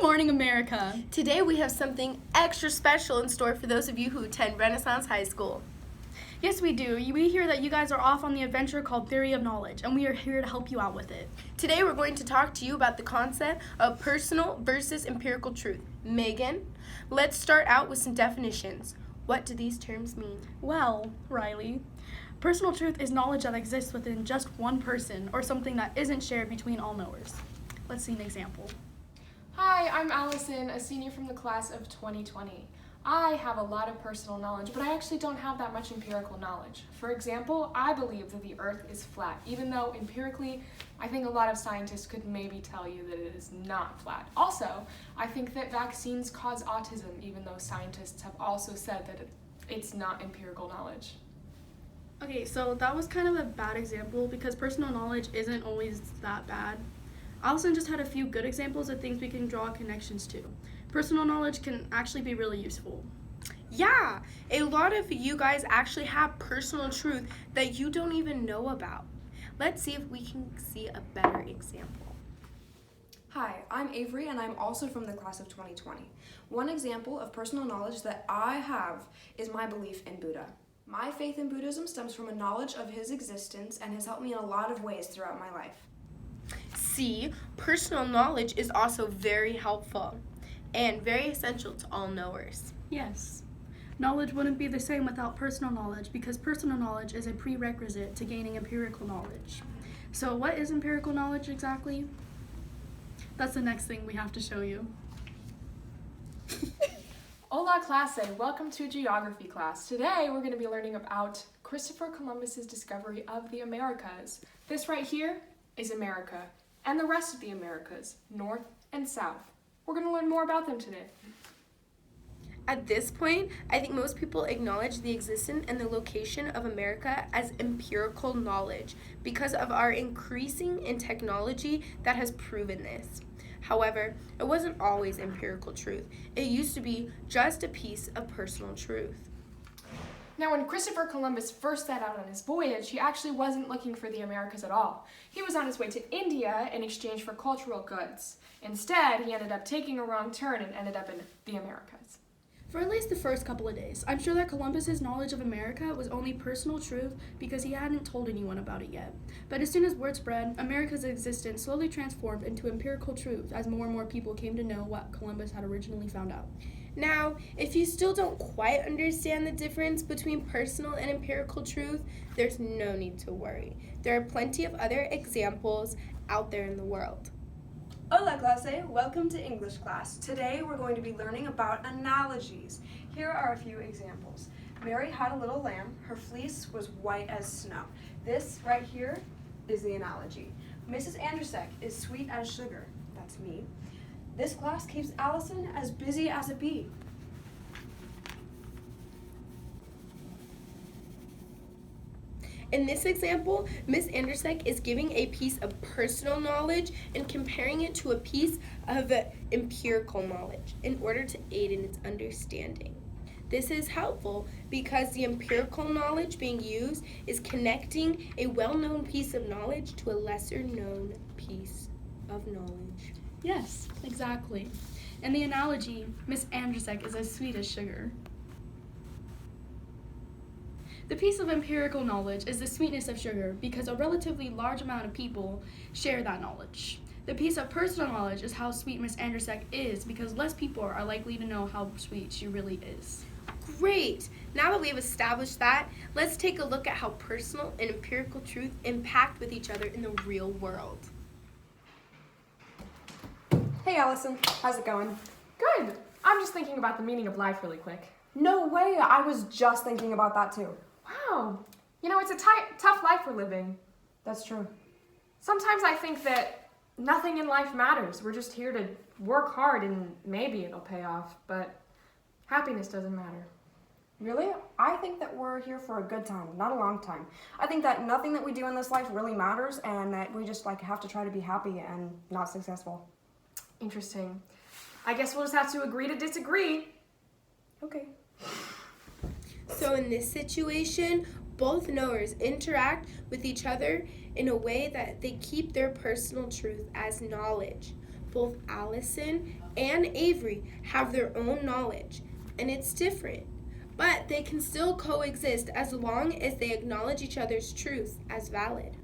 Good morning, America. Today we have something extra special in store for those of you who attend Renaissance High School. Yes, we do. We hear that you guys are off on the adventure called Theory of Knowledge, and we are here to help you out with it. Today we're going to talk to you about the concept of personal versus empirical truth. Megan, let's start out with some definitions. What do these terms mean? Well, Riley, personal truth is knowledge that exists within just one person or something that isn't shared between all knowers. Let's see an example. Hi, I'm Allison, a senior from the class of 2020. I have a lot of personal knowledge, but I actually don't have that much empirical knowledge. For example, I believe that the Earth is flat, even though empirically, I think a lot of scientists could maybe tell you that it is not flat. Also, I think that vaccines cause autism, even though scientists have also said that it's not empirical knowledge. Okay, so that was kind of a bad example because personal knowledge isn't always that bad. Allison just had a few good examples of things we can draw connections to. Personal knowledge can actually be really useful. Yeah, a lot of you guys actually have personal truth that you don't even know about. Let's see if we can see a better example. Hi, I'm Avery and I'm also from the class of 2020. One example of personal knowledge that I have is my belief in Buddha. My faith in Buddhism stems from a knowledge of his existence and has helped me in a lot of ways throughout my life. See, personal knowledge is also very helpful and very essential to all knowers. Yes. Knowledge wouldn't be the same without personal knowledge because personal knowledge is a prerequisite to gaining empirical knowledge. So what is empirical knowledge exactly? That's the next thing we have to show you. Hola clase, welcome to geography class. Today we're going to be learning about Christopher Columbus's discovery of the Americas. This right here is America, and the rest of the Americas, north and south. We're going to learn more about them today. At this point, I think most people acknowledge the existence and the location of America as empirical knowledge because of our increasing in technology that has proven this. However, it wasn't always empirical truth. It used to be just a piece of personal truth. Now, when Christopher Columbus first set out on his voyage, he actually wasn't looking for the Americas at all. He was on his way to India in exchange for cultural goods. Instead, he ended up taking a wrong turn and ended up in the Americas. For at least the first couple of days, I'm sure that Columbus's knowledge of America was only personal truth because he hadn't told anyone about it yet. But as soon as word spread, America's existence slowly transformed into empirical truth as more and more people came to know what Columbus had originally found out. Now, if you still don't quite understand the difference between personal and empirical truth, there's no need to worry. There are plenty of other examples out there in the world. Hola clase, welcome to English class. Today we're going to be learning about analogies. Here are a few examples. Mary had a little lamb. Her fleece was white as snow. This right here is the analogy. Mrs. Andersek is sweet as sugar. That's me. This class keeps Allison as busy as a bee. In this example, Miss Andersek is giving a piece of personal knowledge and comparing it to a piece of empirical knowledge in order to aid in its understanding. This is helpful because the empirical knowledge being used is connecting a well-known piece of knowledge to a lesser-known piece of knowledge. Yes, exactly. In the analogy, Miss Andersek is as sweet as sugar. The piece of empirical knowledge is the sweetness of sugar because a relatively large amount of people share that knowledge. The piece of personal knowledge is how sweet Miss Andersek is because less people are likely to know how sweet she really is. Great! Now that we have established that, let's take a look at how personal and empirical truth impact with each other in the real world. Hey Allison, how's it going? Good. I'm just thinking about the meaning of life really quick. No way, I was just thinking about that too. Wow. You know, it's a tough life we're living. That's true. Sometimes I think that nothing in life matters. We're just here to work hard and maybe it'll pay off, but happiness doesn't matter. Really? I think that we're here for a good time, not a long time. I think that nothing that we do in this life really matters and that we just have to try to be happy and not successful. Interesting. I guess we'll just have to agree to disagree. Okay. So in this situation, both knowers interact with each other in a way that they keep their personal truth as knowledge. Both Allison and Avery have their own knowledge, and it's different. But they can still coexist as long as they acknowledge each other's truth as valid.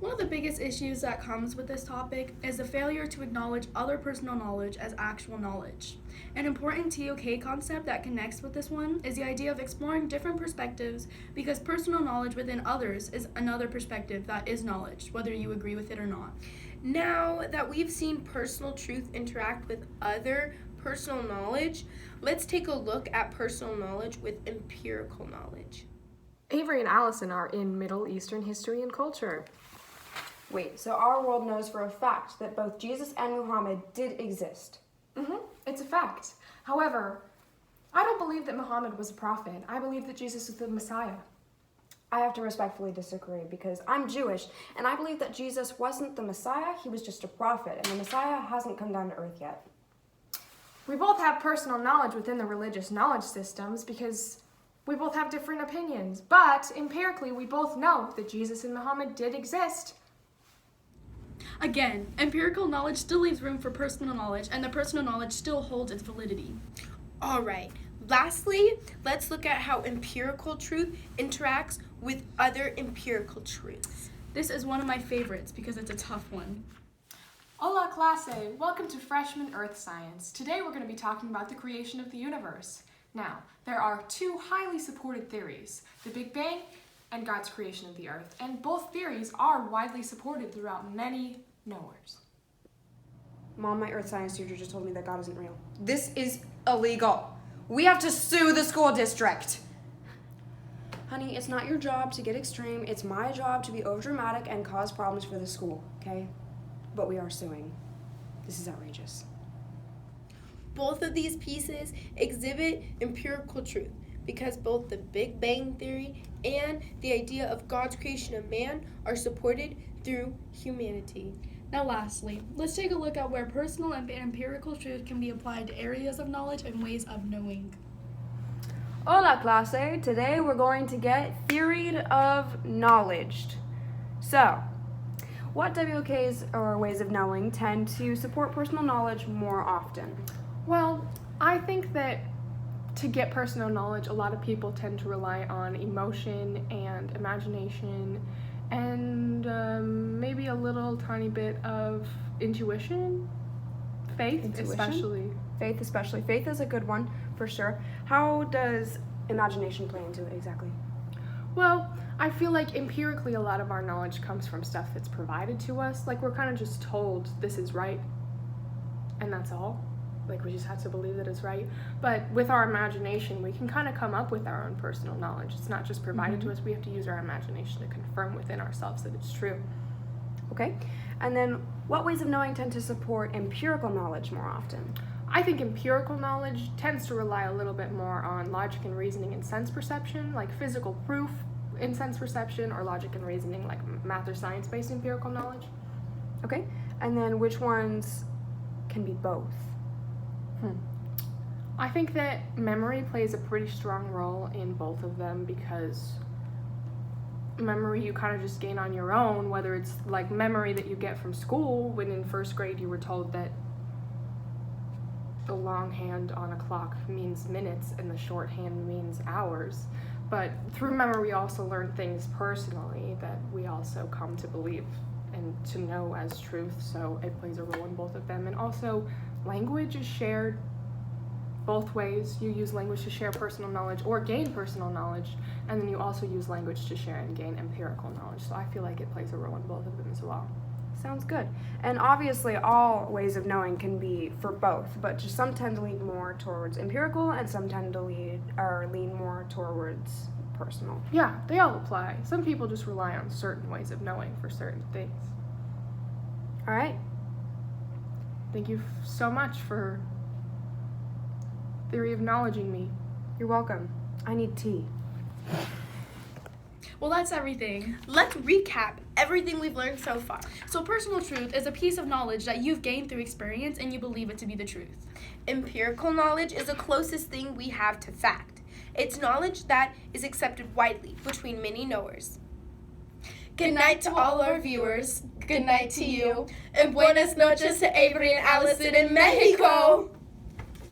One of the biggest issues that comes with this topic is the failure to acknowledge other personal knowledge as actual knowledge. An important TOK concept that connects with this one is the idea of exploring different perspectives, because personal knowledge within others is another perspective that is knowledge, whether you agree with it or not. Now that we've seen personal truth interact with other personal knowledge, let's take a look at personal knowledge with empirical knowledge. Avery and Allison are in Middle Eastern history and culture. Wait, so our world knows for a fact that both Jesus and Muhammad did exist. It's a fact. However, I don't believe that Muhammad was a prophet. I believe that Jesus is the Messiah. I have to respectfully disagree because I'm Jewish and I believe that Jesus wasn't the Messiah, he was just a prophet, and the Messiah hasn't come down to earth yet. We both have personal knowledge within the religious knowledge systems because we both have different opinions. But empirically, we both know that Jesus and Muhammad did exist. Again, empirical knowledge still leaves room for personal knowledge, and the personal knowledge still holds its validity. All right. Lastly, let's look at how empirical truth interacts with other empirical truths. This is one of my favorites because it's a tough one. Hola clase, welcome to Freshman Earth Science. Today we're going to be talking about the creation of the universe. Now, there are two highly supported theories, the Big Bang and God's creation of the earth, and both theories are widely supported throughout many knowers. Mom, my earth science teacher just told me that God isn't real. This is illegal. We have to sue the school district. Honey, it's not your job to get extreme. It's my job to be overdramatic and cause problems for the school, okay? But we are suing. This is outrageous. Both of these pieces exhibit empirical truth because both the Big Bang Theory and the idea of God's creation of man are supported through humanity. Now lastly, let's take a look at where personal and empirical truth can be applied to areas of knowledge and ways of knowing. Hola clase, today we're going to get theory of knowledge. So, what WOKs or ways of knowing tend to support personal knowledge more often? Well, I think that to get personal knowledge, a lot of people tend to rely on emotion and imagination and maybe a little tiny bit of intuition. Faith, especially. Faith especially. Faith is a good one, for sure. How does imagination play into it exactly? Well, I feel like empirically a lot of our knowledge comes from stuff that's provided to us. Like, we're kind of just told this is right, and that's all. Like, we just have to believe that it's right. But with our imagination, we can kind of come up with our own personal knowledge. It's not just provided to us. We have to use our imagination to confirm within ourselves that it's true. Okay. And then what ways of knowing tend to support empirical knowledge more often? I think empirical knowledge tends to rely a little bit more on logic and reasoning and sense perception, like physical proof in sense perception, or logic and reasoning, like math or science-based empirical knowledge. Okay. And then which ones can be both? I think that memory plays a pretty strong role in both of them because memory you kind of just gain on your own, whether it's like memory that you get from school when in first grade you were told that the long hand on a clock means minutes and the short hand means hours. But through memory we also learn things personally that we also come to believe and to know as truth, so it plays a role in both of them. And also language is shared both ways. You use language to share personal knowledge or gain personal knowledge, and then you also use language to share and gain empirical knowledge. So I feel like it plays a role in both of them as well. Sounds good. And obviously all ways of knowing can be for both, but just some tend to lean more towards empirical and some tend to lean more towards personal. Yeah, they all apply. Some people just rely on certain ways of knowing for certain things. All right. Thank you so much for theory of knowledgeing me. You're welcome. I need tea. Well, that's everything. Let's recap everything we've learned so far. So personal truth is a piece of knowledge that you've gained through experience and you believe it to be the truth. Empirical knowledge is the closest thing we have to fact. It's knowledge that is accepted widely between many knowers. Good night to all our viewers. Good night to you. And buenas noches to Avery and Allison in Mexico.